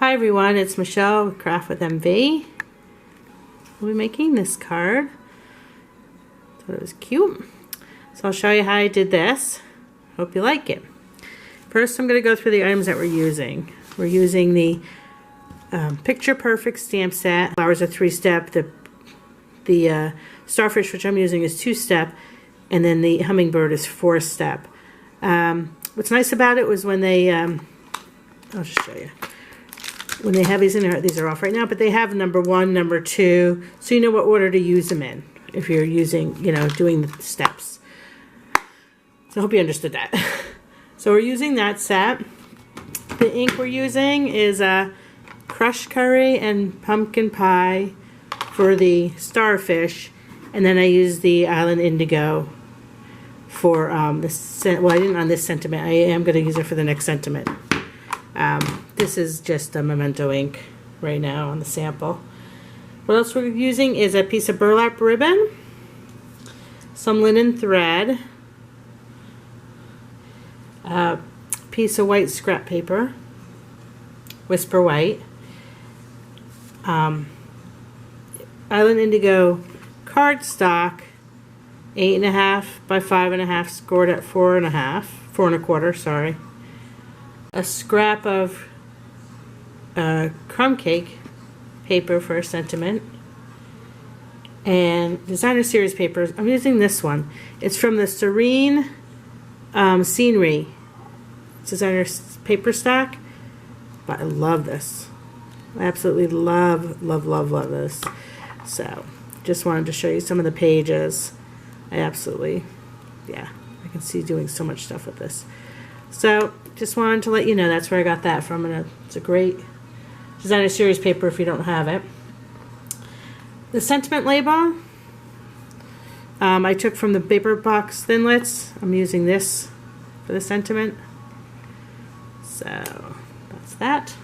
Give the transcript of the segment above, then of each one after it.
Hi everyone, it's Michelle with Craftwithmv. We'll be making this card. Thought it was cute. So I'll show you how I did this. Hope you like it. First I'm going to go through the items that we're using. We're using the Picture Perfect stamp set. Flowers are 3-step. The Starfish, which I'm using, is 2-step. And then the Hummingbird is 4-step. What's nice about it was when they, I'll just show you. When they have these in there, these are off right now, but they have number 1, number 2, so you know what order to use them in if you're using, doing the steps. So I hope you understood that. So we're using that set. The ink we're using is a crushed curry and pumpkin pie for the Starfish, and then I use the Island Indigo for well, I didn't on this sentiment. I am going to use it for the next sentiment. This is just a Memento ink right now on the sample. What else we're using is a piece of burlap ribbon, some linen thread, a piece of white scrap paper, Whisper White, Island Indigo cardstock, 8.5 by 5.5, scored at 4.5, 4.25, sorry. A scrap of Crumb Cake paper for a sentiment, and designer series papers. I'm using this one. It's from the Serene Scenery designer paper stack, but I love this. I absolutely love this. So just wanted to show you some of the pages. I absolutely, yeah, I can see doing so much stuff with this. So just wanted to let you know that's where I got that from, and it's a great designer series paper if you don't have it. The sentiment label I took from the paper box Thinlits. I'm using this for the sentiment. So that's that.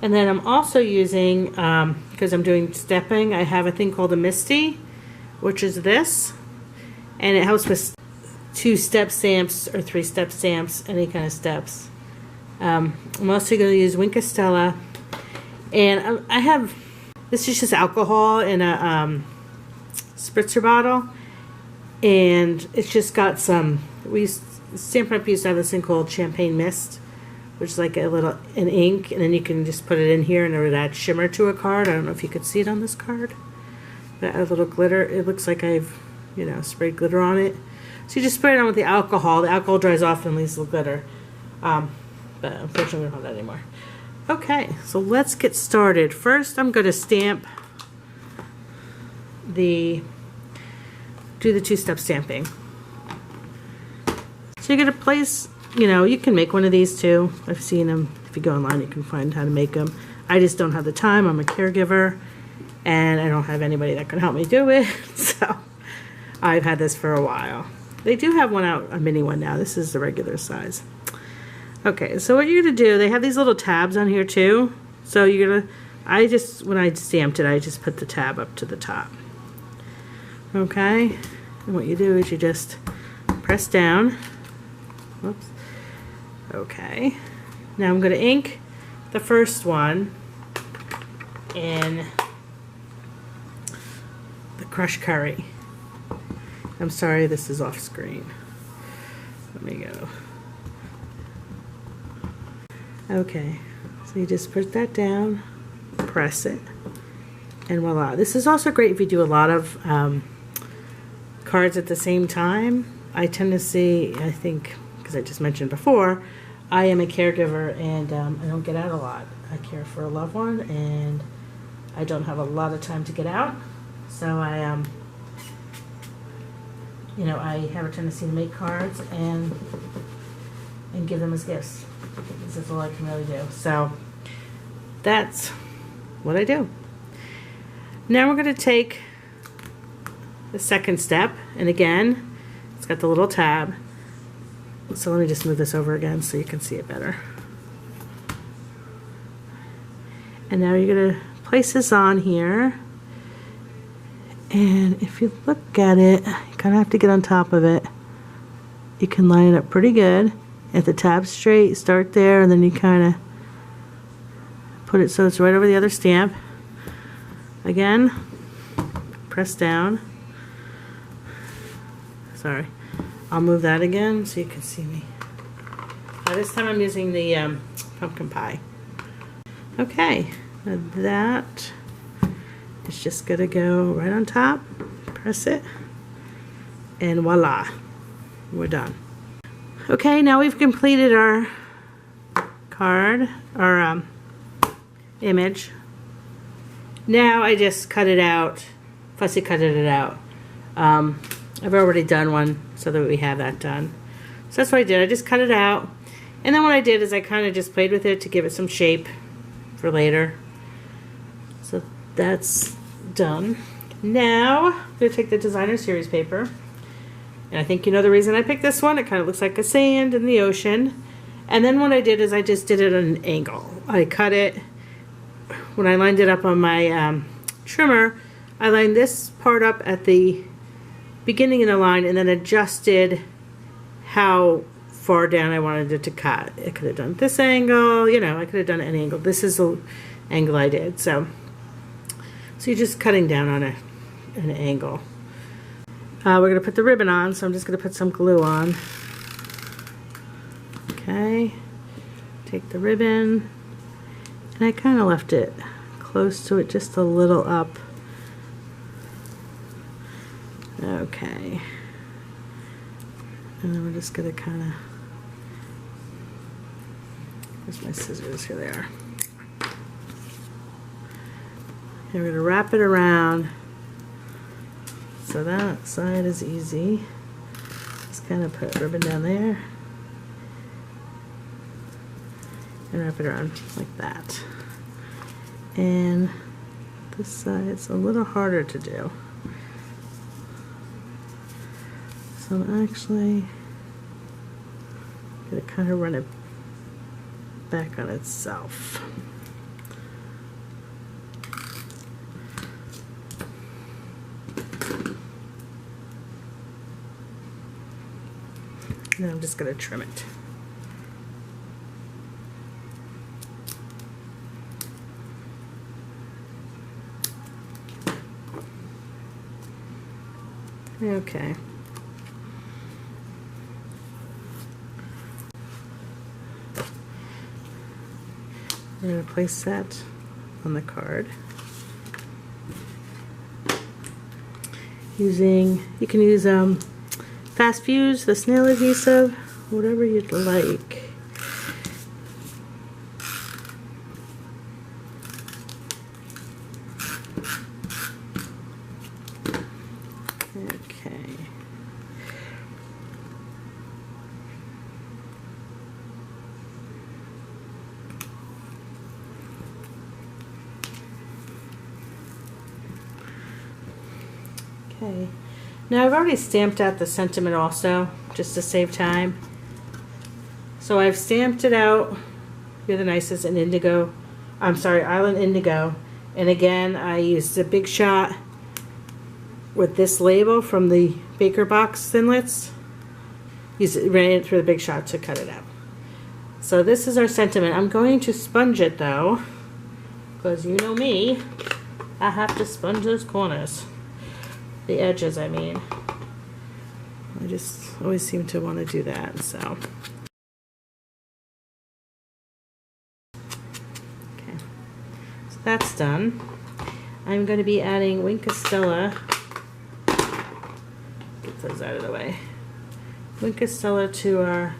And then I'm also using, because I'm doing stepping, I have a thing called a Misty, which is this, and it helps with 2-step stamps or 3-step stamps, any kind of steps. I'm also going to use Stella, and I have, this is just alcohol in a spritzer bottle, and it's just got some, Stampin' used to have this thing called Champagne Mist, which is like an ink, and then you can just put it in here and it would add shimmer to a card. I don't know if you could see it on this card, but a little glitter. It looks like I've, sprayed glitter on it. So you just spray it on with the alcohol. The alcohol dries off and leaves the glitter. But unfortunately we don't have that anymore. Okay, so let's get started. First I'm going to do the 2-step stamping. So you're going to place, you can make one of these too. I've seen them. If you go online you can find how to make them. I just don't have the time. I'm a caregiver and I don't have anybody that can help me do it. So I've had this for a while. They do have one out, a mini one now. This is the regular size. Okay, so what you're going to do, they have these little tabs on here too. So you're going to, when I stamped it, I just put the tab up to the top. Okay, and what you do is you just press down. Whoops. Okay, now I'm going to ink the first one in the crushed curry. I'm sorry, this is off screen. Let me go. Okay, so you just put that down, press it, and voila. This is also great if you do a lot of cards at the same time. I tend to see, I think, because I just mentioned before, I am a caregiver and I don't get out a lot. I care for a loved one and I don't have a lot of time to get out. So I I have a tendency to make cards and give them as gifts. This is all I can really do. So that's what I do. Now we're going to take the second step, and again, it's got the little tab. So let me just move this over again so you can see it better. And now you're going to place this on here. And if you look at it, you kind of have to get on top of it. You can line it up pretty good. If the tab's straight, start there, and then you kind of put it so it's right over the other stamp. Again, press down. Sorry, I'll move that again so you can see me. This time I'm using the pumpkin pie. Okay, now that is just gonna go right on top. Press it, and voila, we're done. Okay, now we've completed our card, our image. Now I just cut it out, fussy cutted it out. I've already done one so that we have that done. So that's what I did. I just cut it out, and then what I did is I kind of just played with it to give it some shape for later. So that's done. Now I'm going to take the designer series paper, and I think you know the reason I picked this one. It kind of looks like a sand in the ocean. And then what I did is I just did it at an angle. I cut it. When I lined it up on my trimmer, I lined this part up at the beginning of the line and then adjusted how far down I wanted it to cut. I could have done this angle, you know, I could have done any angle. This is the angle I did. So you're just cutting down on an angle. We're going to put the ribbon on, so I'm just going to put some glue on. Okay, take the ribbon, and I kind of left it close to it, just a little up. Okay, and then we're just going to kind of, where's my scissors? Here they are. And we're going to wrap it around, so that side is easy. Just kind of put ribbon down there. And wrap it around like that. And this side's a little harder to do. So I'm actually going to kind of run it back on itself. And then I'm just going to trim it. Okay. I'm going to place that on the card. You can use Fast Fuse, the SNAIL adhesive, whatever you'd like. Okay, now I've already stamped out the sentiment also, just to save time. So I've stamped it out, You're the Nicest, in Indigo. I'm sorry, Island Indigo. And again, I used a Big Shot with this label from the Baker Box Thinlits. Ran it through the Big Shot to cut it out. So this is our sentiment. I'm going to sponge it though, because you know me, I have to sponge those corners. The edges, I mean. I just always seem to want to do that, so. Okay, so that's done. I'm going to be adding Stella. Get those out of the way. Stella to our,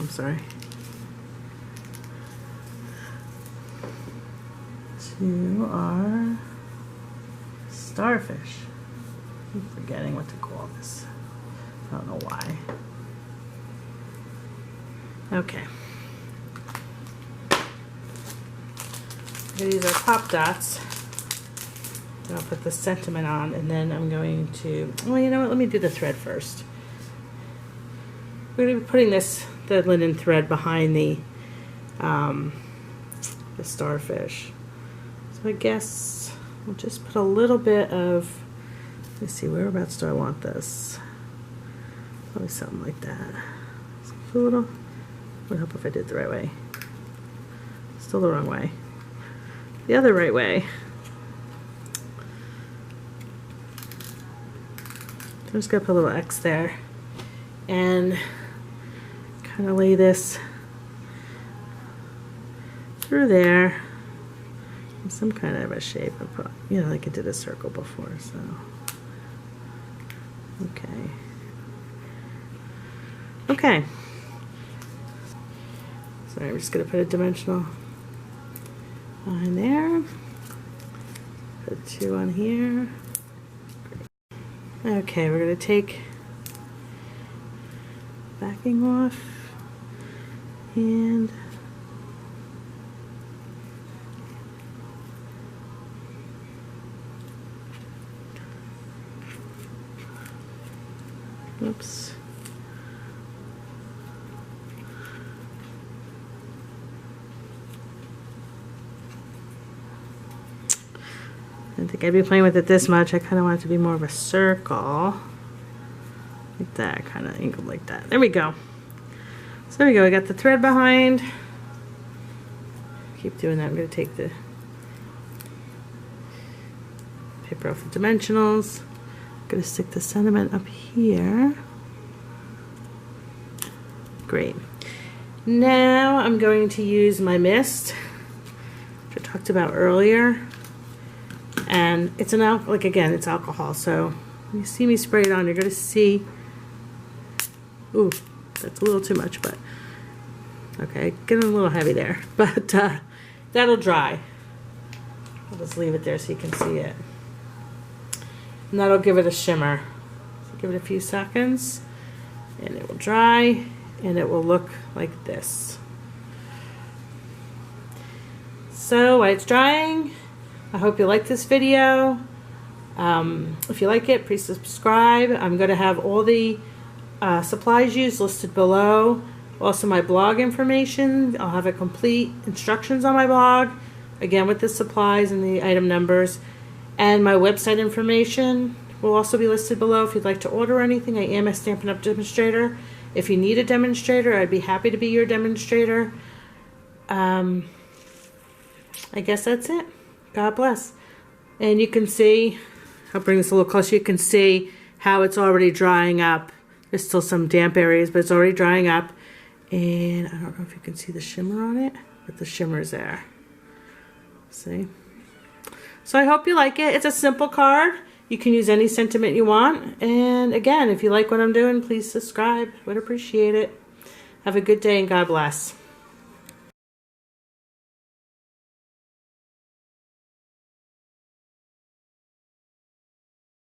I'm sorry, to our Starfish. I'm forgetting what to call this. I don't know why. Okay. I'm going to use our pop dots. I'll put the sentiment on, and then I'm going to, well, you know what, let me do the thread first. We're going to be putting the linen thread behind the Starfish. So I guess we'll just put a little bit of, let's see, whereabouts do I want this? Probably something like that. So a little, would help if I did it the right way. still the wrong way. The other right way. I'm just gonna put a little X there and kind of lay this through there in some kind of a shape. You know, like I did a circle before, so okay. Okay. So I'm just gonna put a dimensional line there. Put 2 on here. Okay, we're gonna take backing off and oops. I didn't think I'd be playing with it this much. I kind of want it to be more of a circle. Like that, kind of angled like that. There we go. So there we go. I got the thread behind. Keep doing that. I'm going to take the paper off the dimensionals. I'm going to stick the sentiment up here. Great. Now I'm going to use my mist, which I talked about earlier. And it's like again, it's alcohol. So when you see me spray it on, you're going to see, ooh, that's a little too much, but okay, getting a little heavy there. But that'll dry. I'll just leave it there so you can see it. And that'll give it a shimmer. So give it a few seconds and it will dry and it will look like this. So while it's drying, I hope you like this video. If you like it, please subscribe. I'm going to have all the supplies used listed below. Also my blog information. I'll have a complete instructions on my blog. Again with the supplies and the item numbers. And my website information will also be listed below if you'd like to order anything. I am a Stampin' Up! Demonstrator. If you need a demonstrator, I'd be happy to be your demonstrator. I guess that's it. God bless. And you can see, I'll bring this a little closer, you can see how it's already drying up. There's still some damp areas, but it's already drying up. And I don't know if you can see the shimmer on it, but the shimmer is there. See? So I hope you like it. It's a simple card. You can use any sentiment you want. And again, if you like what I'm doing, please subscribe. Would appreciate it. Have a good day and God bless.